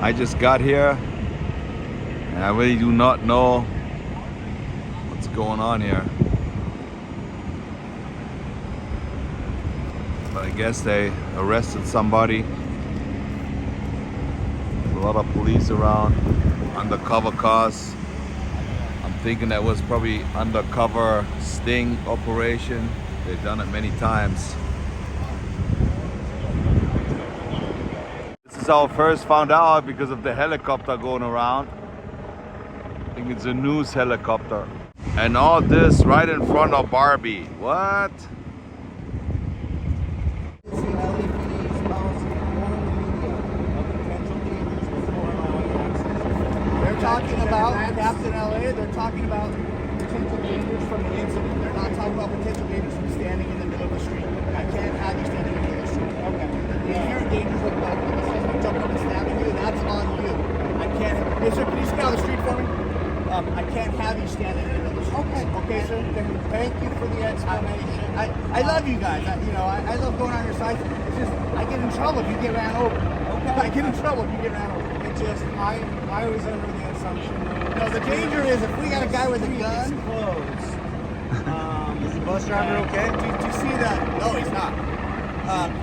I just got here and I really do not know what's going on here. But I guess they arrested somebody. There's a lot of police around, undercover cars. I'm thinking that was probably undercover sting operation. They've done it many times. This is our first found out because of the helicopter going around. I think it's a news helicopter. And all this right in front of Barbie. What? They're talking about Captain LA, they're talking about potential dangers from the incident. They're not talking about potential dangers from standing in the middle of the street. I can't have you standing in the middle of the street. Okay. The inherent dangers of the suspect jumping up and stabbing you, that's on you. I can't. Hey, sir, can you stay on the street for me? I can't have you standing in the middle of the street. Okay. Okay, sir. Then thank you for the explanation. I love you guys. I love going on your side. It's just, I get in trouble if you get ran over. Okay. I get in trouble if you get ran over. It's just, I was under the assumption. No, the danger is if we got a guy with a gun. Is the bus driver okay? Do you see that? No, he's not.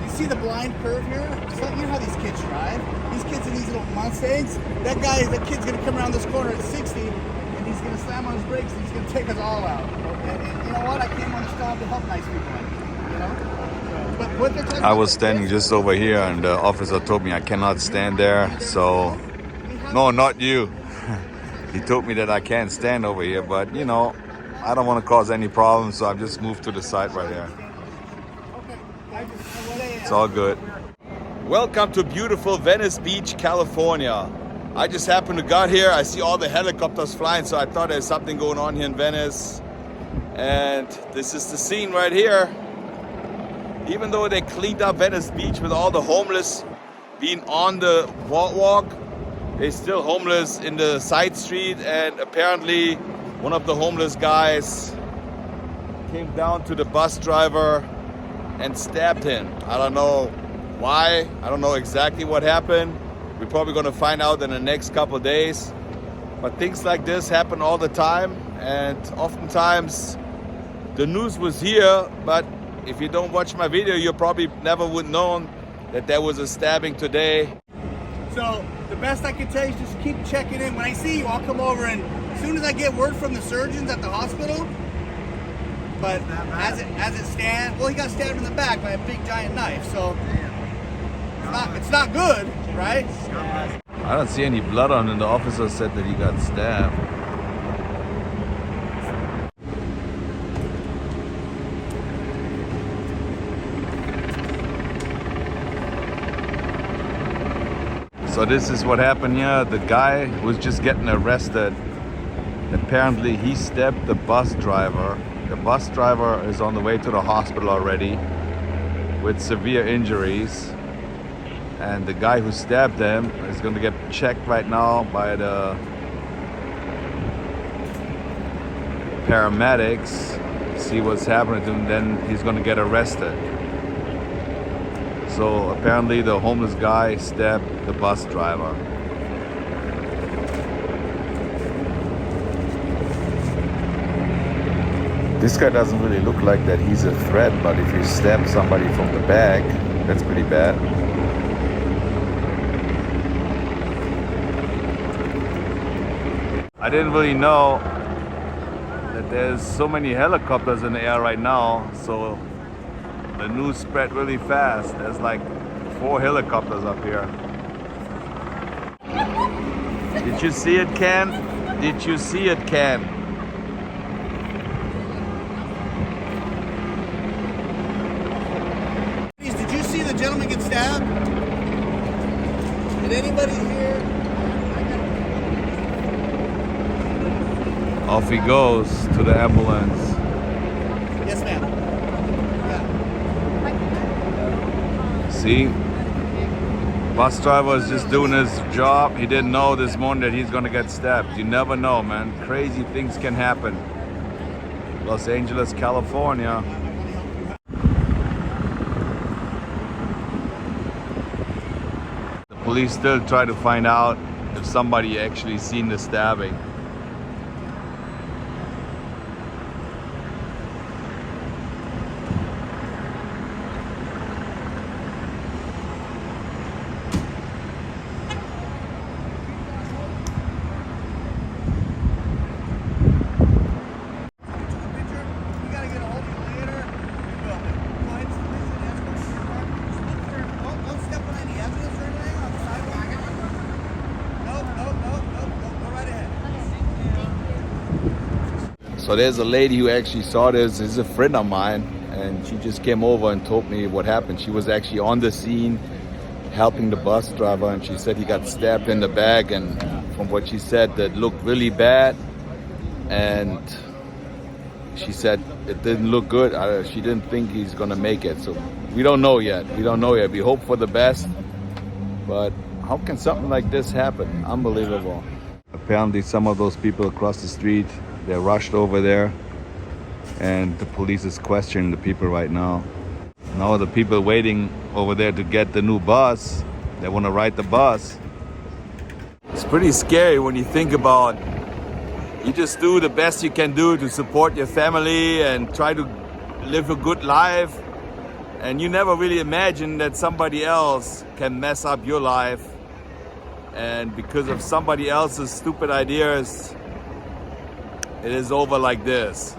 You see the blind curve here? Just like, you know how these kids drive? These kids in these little Mustangs? That kid's gonna come around this corner at 60 and he's gonna slam on his brakes and he's gonna take us all out. And you know what? I came on this job to help nice people like you, you know? But what they're talking I was standing just over here and the officer told me I cannot stand there. So, no, not you. He told me that I can't stand over here, but you know, I don't want to cause any problems, so I've just moved to the side right here. It's all good. Welcome to beautiful Venice Beach, California. I just happened to got here. I see all the helicopters flying, so I thought there's something going on here in Venice. And this is the scene right here. Even though they cleaned up Venice Beach with all the homeless being on the boardwalk, they're still homeless in the side street, and apparently one of the homeless guys came down to the bus driver and stabbed him. I don't know why. I don't know exactly what happened. We're probably going to find out in the next couple of days. But things like this happen all the time, and oftentimes the news was here, but if you don't watch my video, you probably never would known that there was a stabbing today. So the best I can tell you is just keep checking in. When I see you, I'll come over, and as soon as I get word from the surgeons at the hospital, but as it stands, well, he got stabbed in the back by a big giant knife, so it's not good, right? I don't see any blood on him. The officer said that he got stabbed. So this is what happened here. The guy was just getting arrested. Apparently he stabbed the bus driver. The bus driver is on the way to the hospital already with severe injuries. And the guy who stabbed him is going to get checked right now by the paramedics, see what's happening to him, then he's going to get arrested. So apparently the homeless guy stabbed the bus driver. This guy doesn't really look like that he's a threat, but if you stab somebody from the back, that's pretty bad. I didn't really know that there's so many helicopters in the air right now, so the news spread really fast. There's like 4 helicopters up here. Did you see it, Ken? Did you see it, Ken? Did you see the gentleman get stabbed? Did anybody here? Off he goes to the ambulance. Yes, ma'am. Yeah. See? Bus driver is just doing his job. He didn't know this morning that he's gonna get stabbed. You never know, man. Crazy things can happen. Los Angeles, California. police still try to find out if somebody actually seen the stabbing. So there's a lady who actually saw this. This is a friend of mine, and she just came over and told me what happened. She was actually on the scene helping the bus driver, and she said he got stabbed in the back, and from what she said, that looked really bad. And she said it didn't look good. She didn't think he's gonna make it. So we don't know yet. We hope for the best, but how can something like this happen? Unbelievable. Apparently some of those people across the street, they're rushed over there, and the police is questioning the people right now. Now the people waiting over there to get the new bus, they want to ride the bus. It's pretty scary when you think about, you just do the best you can do to support your family and try to live a good life, and you never really imagine that somebody else can mess up your life, and because of somebody else's stupid ideas, it is over like this.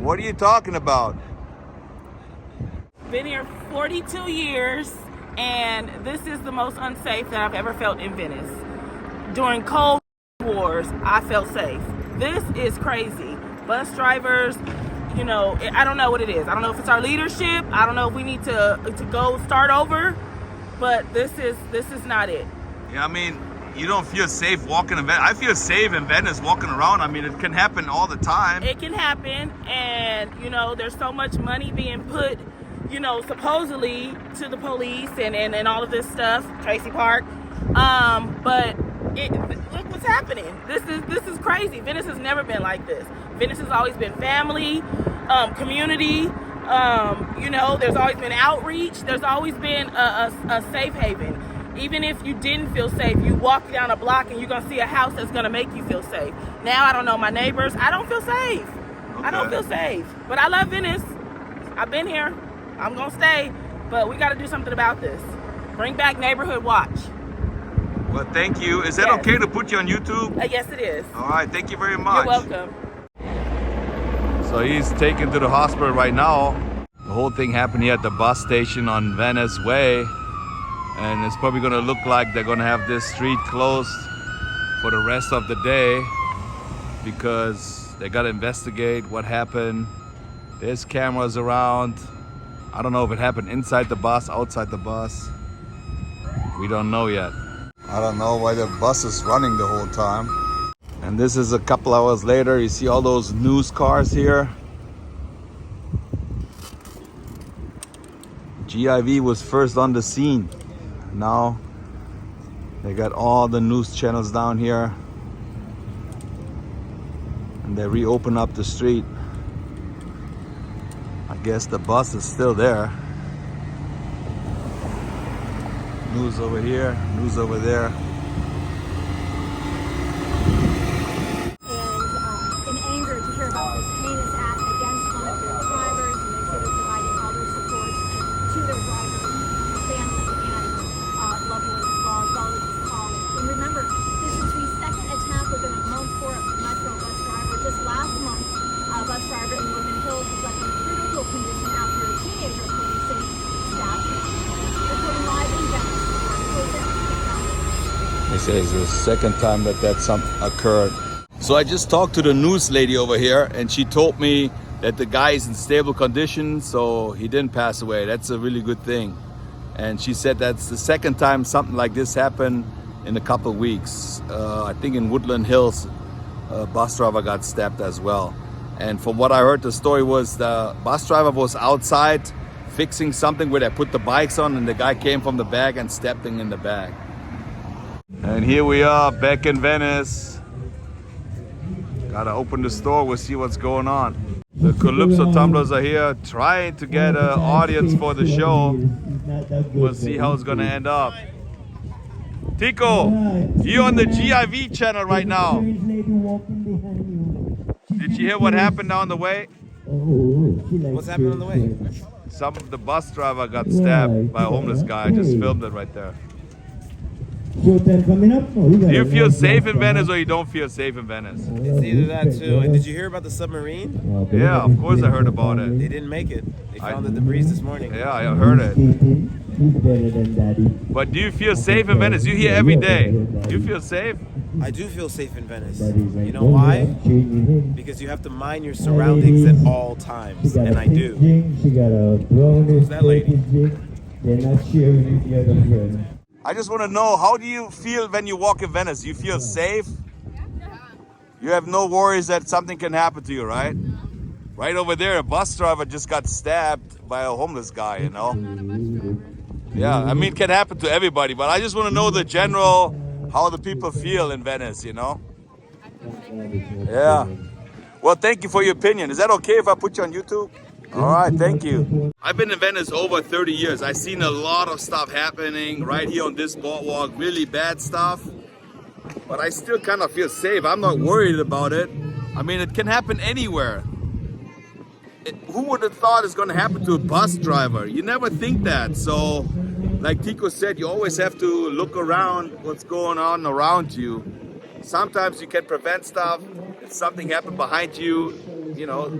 What are you talking about? Been here 42 years, and this is the most unsafe that I've ever felt in Venice. During Cold Wars, I felt safe. This is crazy. Bus drivers, you know, I don't know what it is. I don't know if it's our leadership. I don't know if we need to go start over, but this is not it. Yeah, I mean, you don't feel safe walking in Venice. I feel safe in Venice walking around. I mean, it can happen all the time. It can happen, and you know, there's so much money being put, you know, supposedly to the police and all of this stuff, Tracy Park. But look what's happening. This is crazy. Venice has never been like this. Venice has always been family, community. You know, there's always been outreach. There's always been a safe haven. Even if you didn't feel safe, you walk down a block and you're gonna see a house that's gonna make you feel safe. Now I don't know my neighbors. I don't feel safe. Okay. I don't feel safe. But I love Venice. I've been here. I'm gonna stay. But we gotta do something about this. Bring back Neighborhood Watch. Well, thank you. Is that okay to put you on YouTube? Yes, it is. All right, thank you very much. You're welcome. So he's taken to the hospital right now. The whole thing happened here at the bus station on Venice Way. And it's probably gonna look like they're gonna have this street closed for the rest of the day because they gotta investigate what happened. There's cameras around. I don't know if it happened inside the bus, outside the bus. We don't know yet. I don't know why the bus is running the whole time. And this is a couple hours later. You see all those news cars here. GIV was first on the scene. Now they got all the news channels down here, and they reopen up the street. I guess the bus is still there. News over here, news over there. In anger to hear about this heinous act against one of their drivers, and they said they're providing all their support to their drivers, family, and loved ones as well as his colleagues. And remember, this is the second attack within a month for a Metro bus driver. Just last month, a bus driver in Woodland Hills was left in critical condition after a teenager policing stabbed him. Reporting live in Venice. They say it's the second time that something occurred. So I just talked to the news lady over here, and she told me that the guy is in stable condition, so he didn't pass away. That's a really good thing. And she said that's the second time something like this happened in a couple of weeks. I think in Woodland Hills, a bus driver got stabbed as well. And from what I heard, the story was the bus driver was outside fixing something where they put the bikes on, and the guy came from the back and stepped in the back. And here we are back in Venice. Gotta open the store, we'll see what's going on. The Calypso tumblers are here trying to get an audience for the show. not that good. We'll see how it's gonna end up. Tico, you on the GIV channel right now. Did you hear what happened down the way? What's happening on the way? The bus driver got stabbed by a homeless guy. I just filmed it right there. Do you feel safe in Venice or you don't feel safe in Venice? It's either that too. And did you hear about the submarine? Yeah, of course I heard about it. They didn't make it. They found the debris this morning. Yeah, I heard it. But do you feel safe in Venice? You here every day. You feel safe? I do feel safe in Venice. You know why? Because you have to mind your surroundings at all times, and I do. Who's that lady? They're not sharing with the other friend. I just want to know, how do you feel when you walk in Venice? You feel safe? You have no worries that something can happen to you, right? Right over there, a bus driver just got stabbed by a homeless guy, you know? Yeah, I mean, it can happen to everybody, but I just want to know the general, how the people feel in Venice, you know? Yeah. Well, thank you for your opinion. Is that okay if I put you on YouTube? All right, thank you. I've been in Venice over 30 years. I've seen a lot of stuff happening right here on this boardwalk, really bad stuff. But I still kind of feel safe. I'm not worried about it. I mean, it can happen anywhere. Who would have thought it's going to happen to a bus driver? You never think that. So, like Tico said, you always have to look around what's going on around you. Sometimes you can prevent stuff. If something happened behind you, you know.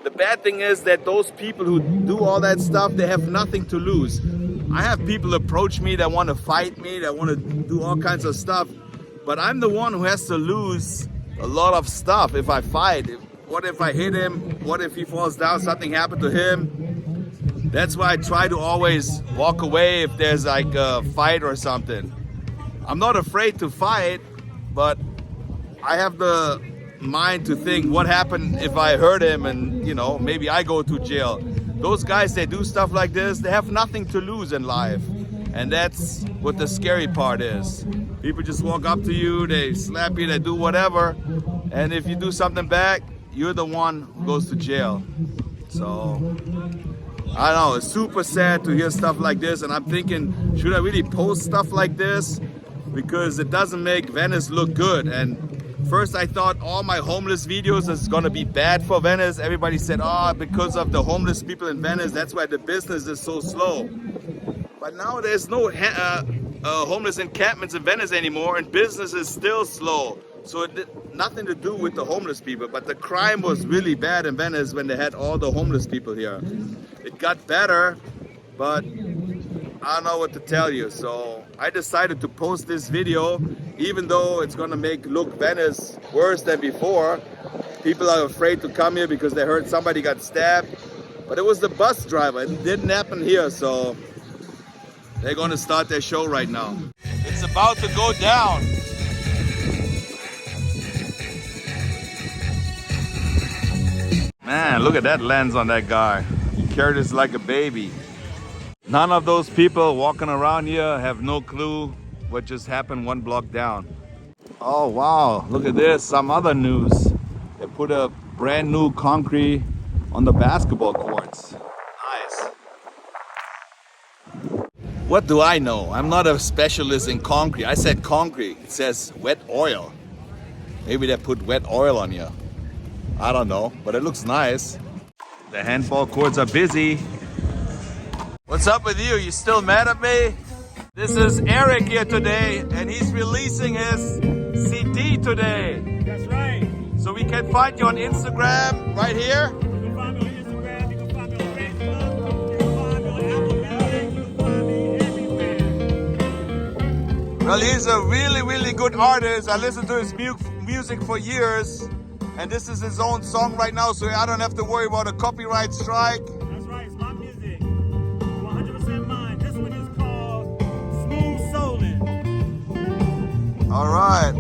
The bad thing is that those people who do all that stuff, they have nothing to lose. I have people approach me that want to fight me, that want to do all kinds of stuff. But I'm the one who has to lose a lot of stuff if I fight. What if I hit him? What if he falls down? Something happened to him? That's why I try to always walk away if there's like a fight or something. I'm not afraid to fight, but I have the mind to think, what happened if I hurt him and, you know, maybe I go to jail. Those guys, they do stuff like this, they have nothing to lose in life. And that's what the scary part is. People just walk up to you, they slap you, they do whatever. And if you do something back, you're the one who goes to jail. So, I don't know, it's super sad to hear stuff like this. And I'm thinking, should I really post stuff like this? Because it doesn't make Venice look good. And first I thought all my homeless videos is gonna be bad for Venice. Everybody said, oh, because of the homeless people in Venice, that's why the business is so slow. But now there's no homeless encampments in Venice anymore, and business is still slow. So it had nothing to do with the homeless people, but the crime was really bad in Venice when they had all the homeless people here. It got better, but I don't know what to tell you. So I decided to post this video, even though it's gonna make Venice worse than before. People are afraid to come here because they heard somebody got stabbed. But it was the bus driver. It didn't happen here, so they're gonna start their show right now. It's about to go down. Man, look at that lens on that guy. He carried this like a baby. None of those people walking around here have no clue what just happened 1 block down. Oh wow, look at this, some other news. They put a brand new concrete on the basketball courts. Nice. What do I know? I'm not a specialist in concrete. I said concrete, it says wet oil. Maybe they put wet oil on here. I don't know, but it looks nice. The handball courts are busy. What's up with you? You still mad at me? This is Eric here today, and he's releasing his CD today. That's right. So we can find you on Instagram right here. You can find me on Instagram, you can find me on Facebook, you can find me on Apple Music, you can find me everywhere. Well, he's a really, really good artist. I listened to his music for years, and this is his own song right now, so I don't have to worry about a copyright strike. That's right, it's my music. 100% mine. This one is called Smooth Soulin'. All right.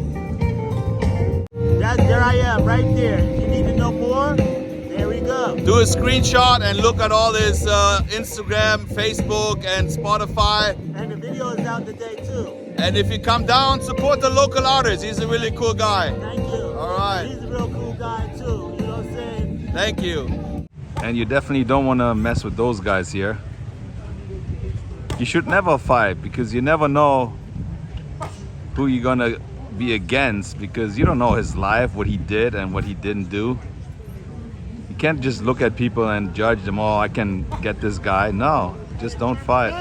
There I am, right there. You need to know more? There we go. Do a screenshot and look at all his Instagram, Facebook, and Spotify. And the video is out today too. And if you come down, support the local artist. He's a really cool guy. Thank you. All right. He's a real cool guy too. You know what I'm saying? Thank you. And you definitely don't want to mess with those guys here. You should never fight because you never know who you're gonna be against, because you don't know his life, what he did and what he didn't do. You can't just look at people and judge them. Oh, I can get this guy. No, just don't fight.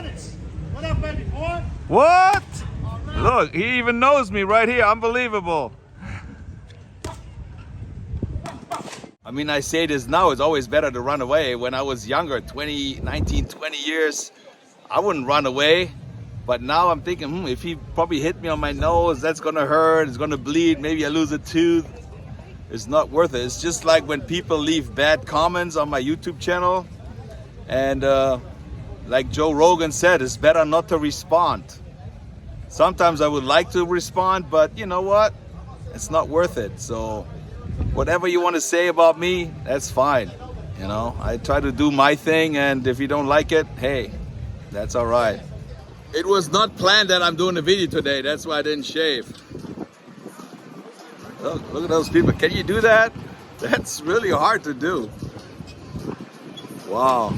What up, baby boy? What? Look, he even knows me right here. Unbelievable. I mean, I say this now, it's always better to run away. When I was younger, 19, 20 years, I wouldn't run away. But now I'm thinking, if he probably hit me on my nose, that's gonna hurt, it's gonna bleed, maybe I lose a tooth. It's not worth it. It's just like when people leave bad comments on my YouTube channel. And like Joe Rogan said, it's better not to respond. Sometimes I would like to respond, but you know what? It's not worth it. So whatever you want to say about me, that's fine. You know, I try to do my thing, and if you don't like it, hey, that's all right. It was not planned that I'm doing a video today. That's why I didn't shave. Look at those people. Can you do that? That's really hard to do. Wow.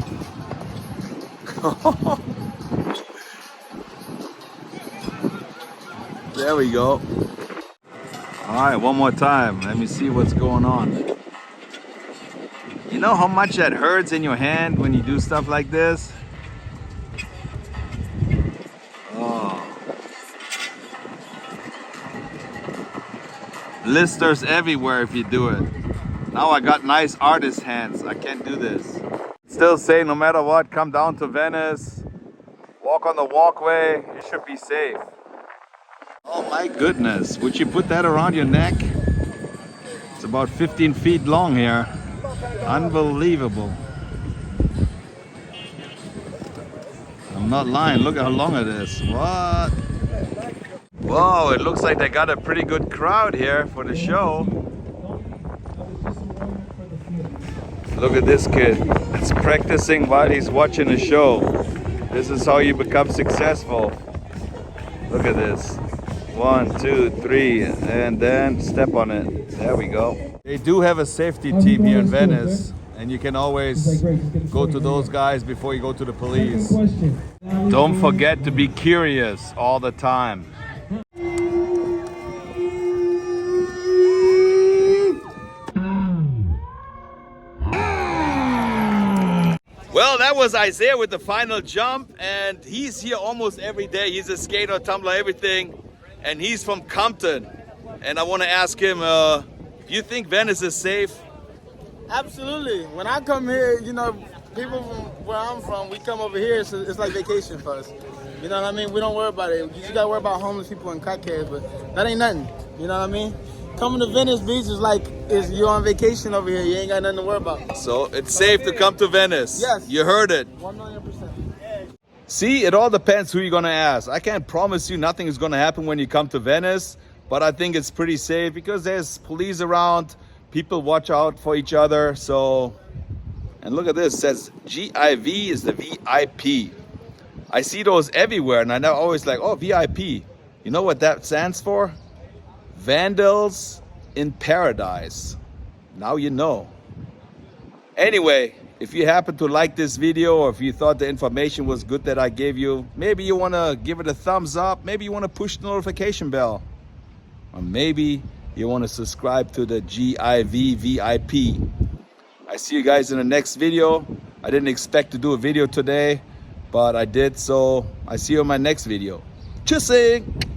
There we go. All right, one more time. Let me see what's going on. You know how much that hurts in your hand when you do stuff like this? Blisters everywhere if you do it. Now I got nice artist hands. I can't do this. Still say no matter what, come down to Venice, walk on the walkway, you should be safe. Oh my goodness, would you put that around your neck? It's about 15 feet long here. Unbelievable. I'm not lying, look at how long it is. What? Whoa, it looks like they got a pretty good crowd here for the show. Look at this kid. It's practicing while he's watching the show. This is how you become successful. Look at this. 1, 2, 3, and then step on it. There we go. They do have a safety team here in Venice, and you can always go to those guys before you go to the police. Don't forget to be curious all the time. Well, that was Isaiah with the final jump, and he's here almost every day. He's a skater, tumbler, everything, and he's from Compton. And I want to ask him, do you think Venice is safe? Absolutely. When I come here, you know, people from where I'm from, we come over here, so it's like vacation for us. You know what I mean? We don't worry about it. You just gotta worry about homeless people and crackheads, but that ain't nothing. You know what I mean? Coming to Venice Beach is like you're on vacation over here. You ain't got nothing to worry about. So it's safe to come to Venice. Yes. You heard it. 1,000,000%. See, it all depends who you're gonna ask. I can't promise you nothing is gonna happen when you come to Venice, but I think it's pretty safe because there's police around. People watch out for each other. So, and look at this. It says GIV is the VIP. I see those everywhere, and I know always like, oh, VIP. You know what that stands for? Vandals in Paradise. Now you know. Anyway, if you happen to like this video, or if you thought the information was good that I gave you, maybe you want to give it a thumbs up. Maybe you want to push the notification bell. Or maybe you want to subscribe to the GIV VIP. I see you guys in the next video. I didn't expect to do a video today, but I did, so I see you in my next video. Tschüssing!